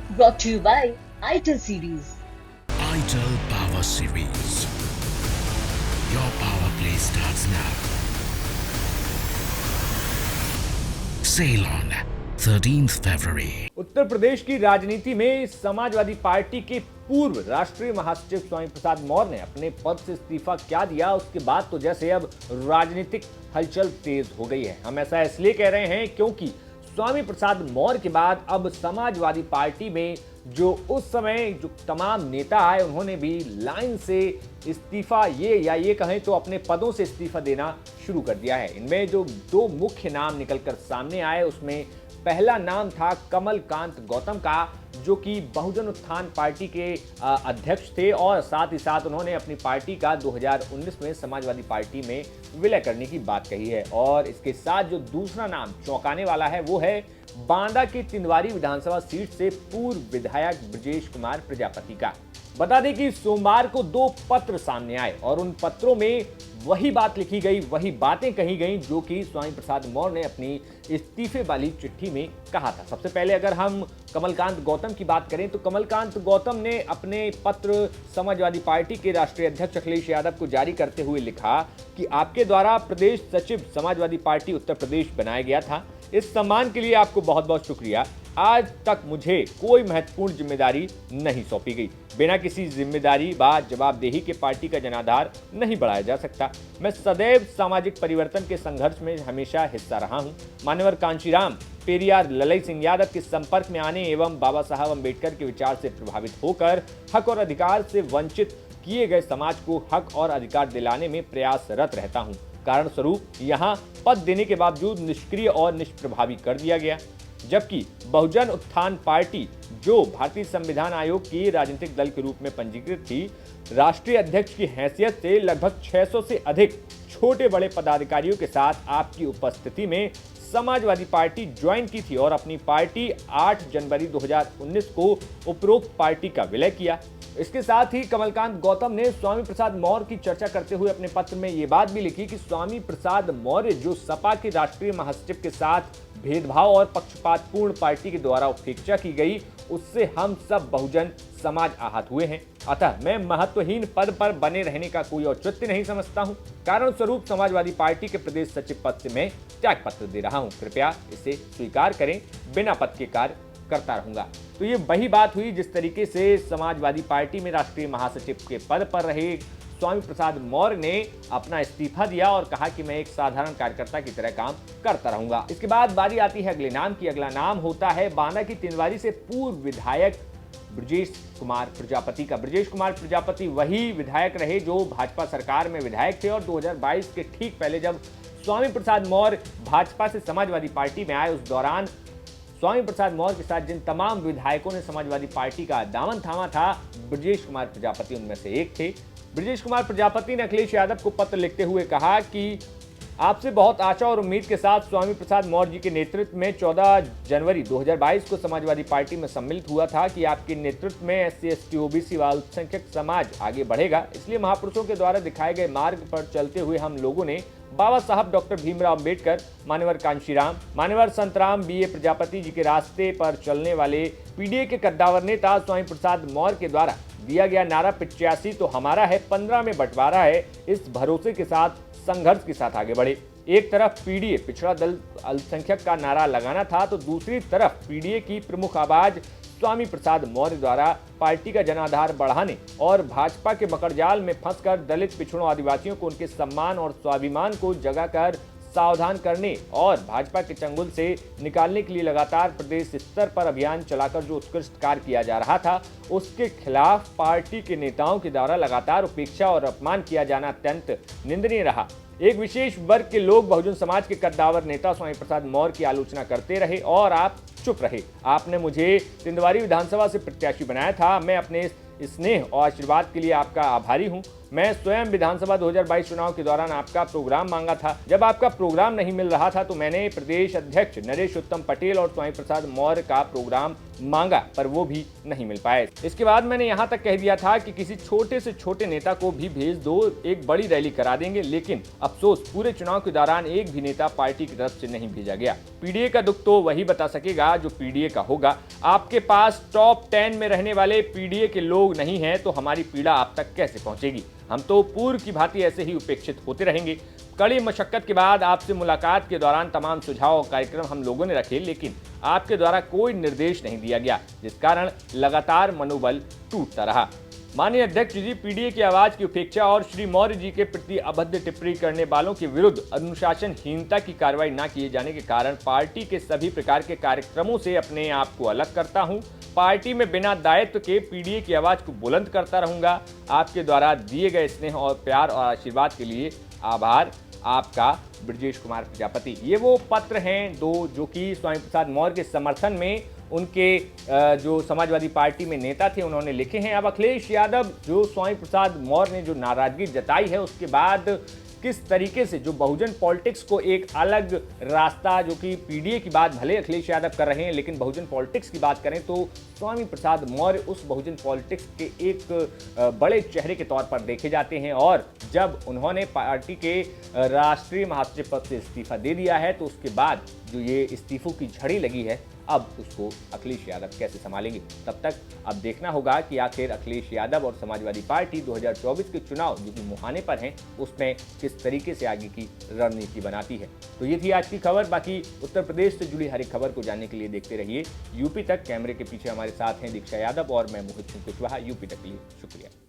Brought to you by ITIL series. Itel Power Series. Your power play starts now. Sail on 13th February. Uttar Pradesh की राजनीति में Samajwadi party के पूर्व राष्ट्रीय महासचिव स्वामी प्रसाद मौर्य ने अपने पद से इस्तीफा क्या दिया, उसके बाद तो जैसे अब राजनीतिक हलचल तेज हो गई है। हम ऐसा इसलिए कह रहे हैं क्योंकि स्वामी प्रसाद मौर्य के बाद अब समाजवादी पार्टी में जो उस समय जो तमाम नेता आए उन्होंने भी लाइन से इस्तीफा ये कहें तो अपने पदों से इस्तीफा देना शुरू कर दिया है। इनमें जो दो मुख्य नाम निकलकर सामने आए उसमें पहला नाम था कमलकांत गौतम का, जो कि बहुजन उत्थान पार्टी के अध्यक्ष थे और साथ ही साथ उन्होंने अपनी पार्टी का 2019 में समाजवादी पार्टी में विलय करने की बात कही है। और इसके साथ जो दूसरा नाम चौंकाने वाला है वो है बांदा की तिंदवारी विधानसभा सीट से पूर्व विधायक ब्रजेश कुमार प्रजापति का। बता दें कि सोमवार को दो पत्र सामने आए और उन पत्रों में वही बात लिखी गई, वही बातें कही गई जो कि स्वामी प्रसाद मौर्य ने अपनी इस्तीफे वाली चिट्ठी में कहा था। सबसे पहले अगर हम कमलकांत गौतम की बात करें तो कमलकांत गौतम ने अपने पत्र समाजवादी पार्टी के राष्ट्रीय अध्यक्ष अखिलेश यादव को जारी करते हुए लिखा कि आपके द्वारा प्रदेश सचिव समाजवादी पार्टी उत्तर प्रदेश बनाया गया था। इस सम्मान के लिए आपको बहुत बहुत शुक्रिया। आज तक मुझे कोई महत्वपूर्ण जिम्मेदारी नहीं सौंपी गई। बिना किसी जिम्मेदारी व जवाबदेही के पार्टी का जनाधार नहीं बढ़ाया जा सकता। मैं सदैव सामाजिक परिवर्तन के संघर्ष में हमेशा हिस्सा रहा हूं। मान्यवर कांशीराम, पेरियार ललई सिंह यादव के संपर्क में आने एवं बाबा साहब अम्बेडकर के विचार से प्रभावित होकर हक और अधिकार से वंचित किए गए समाज को हक और अधिकार दिलाने में प्रयासरत रहता हूं। कारण स्वरूप यहाँ पद देने के बावजूद निष्क्रिय और निष्प्रभावी कर दिया गया, जबकि बहुजन उत्थान पार्टी जो भारतीय संविधान आयोग की राजनीतिक दल के रूप में पंजीकृत थी, राष्ट्रीय अध्यक्ष की हैसियत से लगभग 600 से अधिक छोटे बड़े पदाधिकारियों के साथ आपकी उपस्थिति में समाजवादी पार्टी ज्वाइन की थी और अपनी पार्टी 8 जनवरी 2019 को उपरोक्त पार्टी का विलय किया। इसके साथ ही कमलकांत गौतम ने स्वामी प्रसाद मौर्य की चर्चा करते हुए अपने पत्र में ये बात भी लिखी कि स्वामी प्रसाद मौर्य जो सपा के राष्ट्रीय महासचिव के साथ भेदभाव और पक्षपातपूर्ण पार्टी के द्वारा उपेक्षा की गई, उससे हम सब बहुजन समाज आहत हुए हैं। अतः मैं महत्वहीन पद पर बने रहने का कोई औचित्य नहीं समझता हूं। कारण स्वरूप समाजवादी पार्टी के प्रदेश सचिव पद से मैं त्याग पत्र दे रहा हूं। कृपया इसे स्वीकार करें, बिना पद के कार्य करता रहूंगा। तो ये वही बात हुई जिस तरीके से समाजवादी पार्टी में राष्ट्रीय महासचिव के पद पर रहे स्वामी प्रसाद मौर्य ने अपना इस्तीफा दिया और कहा कि मैं एक साधारण कार्यकर्ता की तरह काम करता रहूंगा। इसके बाद बारी आती है अगले नाम की। अगला नाम होता है बांदा की तिंदवारी से पूर्व विधायक ब्रजेश कुमार प्रजापति का। ब्रजेश कुमार प्रजापति वही विधायक रहे जो भाजपा सरकार में विधायक थे और 2022 के ठीक पहले जब स्वामी प्रसाद मौर्य भाजपा से समाजवादी पार्टी में आए, उस दौरान स्वामी प्रसाद मौर्य के साथ जिन तमाम विधायकों ने समाजवादी पार्टी का दामन थामा था, ब्रजेश कुमार प्रजापति उनमें से एक थे। ब्रजेश कुमार प्रजापति ने अखिलेश यादव को पत्र लिखते हुए कहा कि आपसे बहुत आशा और उम्मीद के साथ स्वामी प्रसाद मौर्य जी के नेतृत्व में 14 जनवरी 2022 को समाजवादी पार्टी में सम्मिलित हुआ था कि आपके नेतृत्व में SC ST OBC व अल्पसंख्यक समाज आगे बढ़ेगा। इसलिए महापुरुषों के द्वारा दिखाए गए मार्ग पर चलते हुए हम लोगों ने बाबा साहब डॉक्टर भीमराव अम्बेडकर, मान्यवर कांशीराम, मान्यवर संतराम BA प्रजापति जी के रास्ते पर चलने वाले PDA के कद्दावर नेता स्वामी प्रसाद मौर्य के द्वारा दिया गया नारा 85 तो हमारा है, 15 में बंटवारा है, इस भरोसे के साथ संघर्ष के साथ आगे बढ़े। एक तरफ PDA पिछड़ा दल अल्पसंख्यक का नारा लगाना था तो दूसरी तरफ PDA की प्रमुख आवाज स्वामी प्रसाद मौर्य द्वारा पार्टी का जनाधार बढ़ाने और भाजपा के मकड़जाल में फंसकर दलित पिछड़ों आदिवासियों को उनके सम्मान और स्वाभिमान को जगाकर सावधान करने और भाजपा के चंगुल से निकालने के लिए लगातार प्रदेश स्तर पर अभियान चलाकर जो उत्कृष्ट कार्य किया जा रहा था, उसके खिलाफ पार्टी के नेताओं के द्वारा लगातार उपेक्षा और अपमान किया जाना अत्यंत निंदनीय रहा। एक विशेष वर्ग के लोग बहुजन समाज के कद्दावर नेता स्वामी प्रसाद मौर्य की आलोचना करते रहे और आप चुप रहे। आपने मुझे तिंदवारी विधानसभा से प्रत्याशी बनाया था। मैं अपने स्नेह और आशीर्वाद के लिए आपका आभारी हूं। मैं स्वयं विधानसभा 2022 चुनाव के दौरान आपका प्रोग्राम मांगा था। जब आपका प्रोग्राम नहीं मिल रहा था तो मैंने प्रदेश अध्यक्ष नरेश उत्तम पटेल और स्वामी प्रसाद मौर्य का प्रोग्राम मांगा, पर वो भी नहीं मिल पाए। इसके बाद मैंने यहाँ तक कह दिया था कि किसी छोटे से छोटे नेता को भी भेज दो, एक बड़ी रैली करा देंगे, लेकिन अफसोस पूरे चुनाव के दौरान एक भी नेता पार्टी की तरफ से नहीं भेजा गया। पीडीए का दुख तो वही बता सकेगा जो पीडीए का होगा। आपके पास टॉप 10 में रहने वाले पीडीए के लोग नहीं हैं तो हमारी पीड़ा आप तक कैसे पहुंचेगी? हम तो पूर्व की भांति ऐसे ही उपेक्षित होते रहेंगे। कड़ी मशक्कत के बाद आपसे मुलाकात के दौरान तमाम सुझाव और कार्यक्रम हम लोगों ने रखे, लेकिन आपके द्वारा कोई निर्देश नहीं दिया गया, जिस कारण लगातार मनोबल टूटता रहा। माननीय अध्यक्ष जी, पीडीए की आवाज की उपेक्षा और श्री मौर्य जी के प्रति अभद्र टिप्पणी करने वालों के विरुद्ध अनुशासनहीनता की कार्रवाई न किए जाने के कारण पार्टी के सभी प्रकार के कार्यक्रमों से अपने आप को अलग करता हूं। पार्टी में बिना दायित्व के पीडीए की आवाज को बुलंद करता रहूंगा। आपके द्वारा दिए गए स्नेह और प्यार और आशीर्वाद के लिए आभार। आपका ब्रजेश कुमार प्रजापति। ये वो पत्र हैं दो जो कि स्वामी प्रसाद मौर्य के समर्थन में उनके जो समाजवादी पार्टी में नेता थे उन्होंने लिखे हैं। अब अखिलेश यादव जो स्वामी प्रसाद मौर्य ने जो नाराजगी जताई है उसके बाद किस तरीके से जो बहुजन पॉलिटिक्स को एक अलग रास्ता, जो कि पीडीए की बात भले अखिलेश यादव कर रहे हैं लेकिन बहुजन पॉलिटिक्स की बात करें तो स्वामी प्रसाद मौर्य उस बहुजन पॉलिटिक्स के एक बड़े चेहरे के तौर पर देखे जाते हैं। और जब उन्होंने पार्टी के राष्ट्रीय महासचिव पद से इस्तीफा दे दिया है तो उसके बाद जो ये इस्तीफों की झड़ी लगी है, अब उसको अखिलेश यादव कैसे संभालेंगे? तब तक अब देखना होगा कि आखिर अखिलेश यादव और समाजवादी पार्टी 2024 के चुनाव जो कि मुहाने पर हैं उसमें किस तरीके से आगे की रणनीति बनाती है। तो ये थी आज की खबर। बाकी उत्तर प्रदेश से जुड़ी हर एक खबर को जानने के लिए देखते रहिए यूपी तक। कैमरे के पीछे हमारे साथ हैं दीक्षा यादव और मैं मोहित सिंह कुशवाहा। यूपी तक के लिए शुक्रिया।